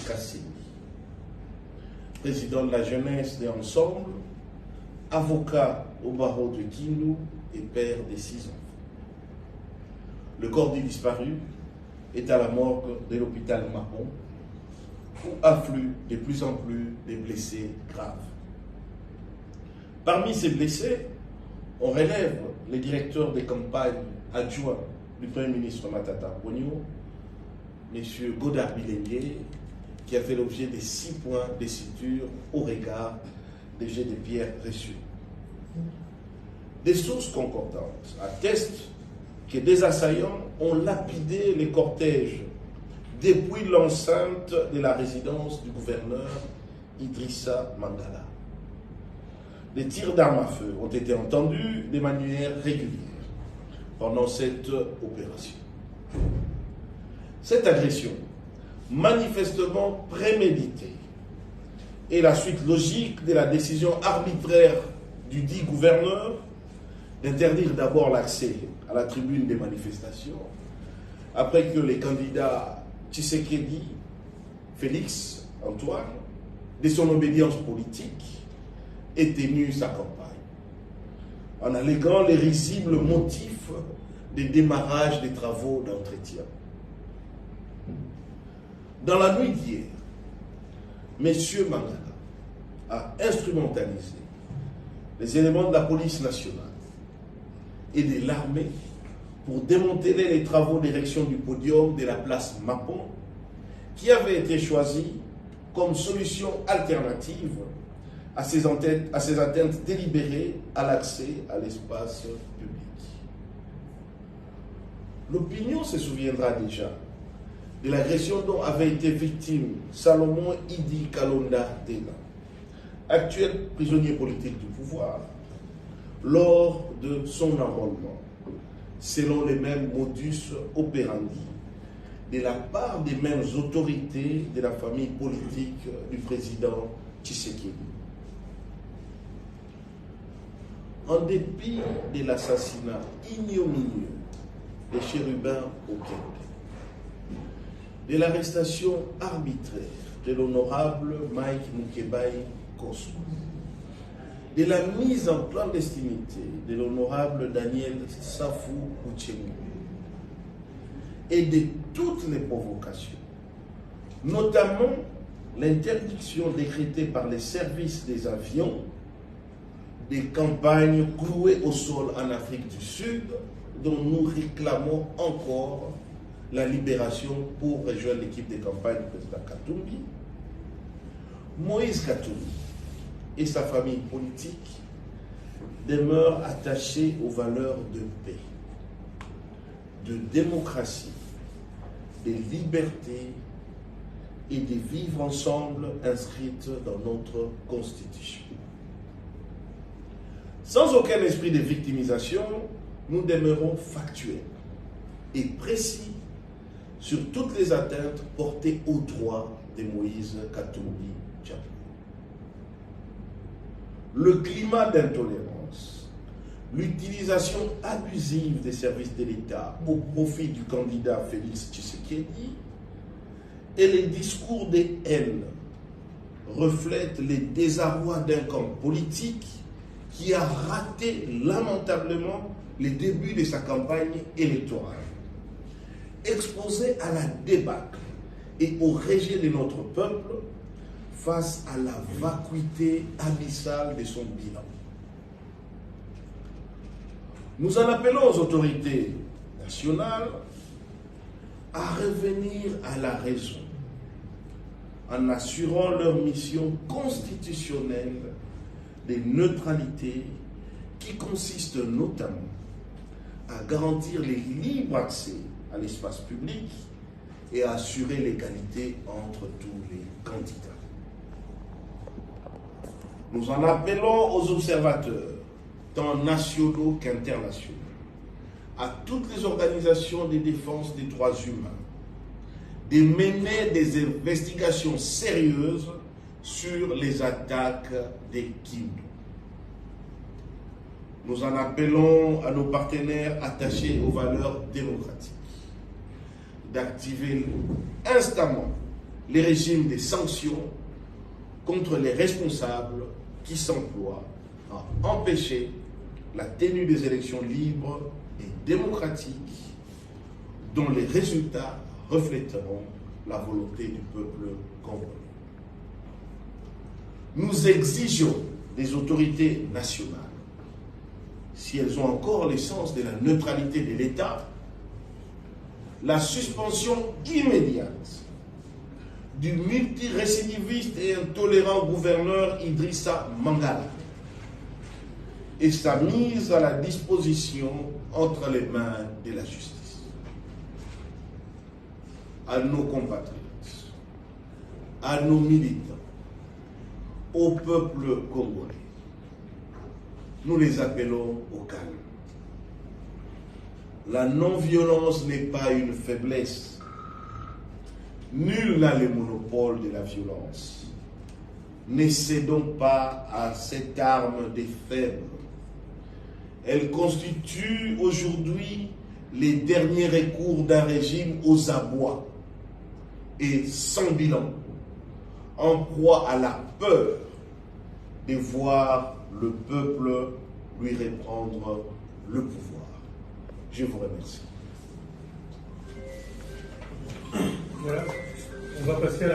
Kassini, président de la jeunesse des Ensembles, avocat au barreau de Kindu et père des 6 enfants. Le corps du disparu est à la morgue de l'hôpital Mahon, où affluent de plus en plus des blessés graves. Parmi ces blessés, on relève le directeur des campagnes adjoint du Premier ministre Matata Ponyo, M. Godard Bilengue, qui a fait l'objet de 6 points de suture au regard des jets de pierre reçus. Des sources concordantes attestent que des assaillants ont lapidé les cortèges depuis l'enceinte de la résidence du gouverneur Idrissa Mangala. Des tirs d'armes à feu ont été entendus de manière régulière pendant cette opération. Cette agression, manifestement préméditée, est la suite logique de la décision arbitraire du dit gouverneur d'interdire d'abord l'accès à la tribune des manifestations, après que les candidats Tshisekedi, Félix Antoine, de son obédience politique, aient tenu sa campagne, en alléguant les risibles motifs des démarrages des travaux d'entretien. Dans la nuit d'hier, M. Mangala a instrumentalisé les éléments de la police nationale et de l'armée pour démanteler les travaux d'érection du podium de la place Mapon, qui avait été choisi comme solution alternative à ces atteintes délibérées à l'accès à l'espace public. L'opinion se souviendra déjà de l'agression dont avait été victime Salomon Idi Kalonda Dena, actuel prisonnier politique du pouvoir, lors de son enrôlement, selon les mêmes modus operandi, de la part des mêmes autorités de la famille politique du président Tshisekedi. En dépit de l'assassinat ignominieux des chérubins au Kenya, de l'arrestation arbitraire de l'honorable Mike Mukebai Kosso, de la mise en clandestinité de l'honorable Daniel Safou Uchengu, et de toutes les provocations, notamment l'interdiction décrétée par les services des avions des campagnes clouées au sol en Afrique du Sud, dont nous réclamons encore la libération pour rejoindre l'équipe de campagne du président Katumbi. Moïse Katumbi et sa famille politique demeurent attachés aux valeurs de paix, de démocratie, de liberté et de vivre ensemble inscrites dans notre Constitution. Sans aucun esprit de victimisation, nous demeurons factuels et précis sur toutes les atteintes portées aux droits de Moïse Katumbi Diaby. Le climat d'intolérance, l'utilisation abusive des services de l'État au profit du candidat Félix Tshisekedi et les discours de haine reflètent les désarrois d'un camp politique qui a raté lamentablement les débuts de sa campagne électorale, exposé à la débâcle et au rejet de notre peuple face à la vacuité abyssale de son bilan. Nous en appelons aux autorités nationales à revenir à la raison en assurant leur mission constitutionnelle de neutralité qui consiste notamment à garantir les libres accès à l'espace public et à assurer l'égalité entre tous les candidats. Nous en appelons aux observateurs, tant nationaux qu'internationaux, à toutes les organisations de défense des droits humains, de mener des investigations sérieuses sur les attaques des Kindu. Nous en appelons à nos partenaires attachés aux valeurs démocratiques d'activer instamment les régimes des sanctions contre les responsables qui s'emploient à empêcher la tenue des élections libres et démocratiques dont les résultats reflèteront la volonté du peuple congolais. Nous exigeons des autorités nationales, si elles ont encore l'essence de la neutralité de l'État, la suspension immédiate du multirécidiviste et intolérant gouverneur Idrissa Mangala et sa mise à la disposition entre les mains de la justice. À nos compatriotes, à nos militants, au peuple congolais, nous les appelons au calme. La non-violence n'est pas une faiblesse. Nul n'a le monopole de la violence. Ne cédons pas à cette arme des faibles. Elle constitue aujourd'hui les derniers recours d'un régime aux abois et sans bilan, en proie à la peur de voir le peuple lui reprendre le pouvoir. Je vous remercie. Voilà, on va passer à la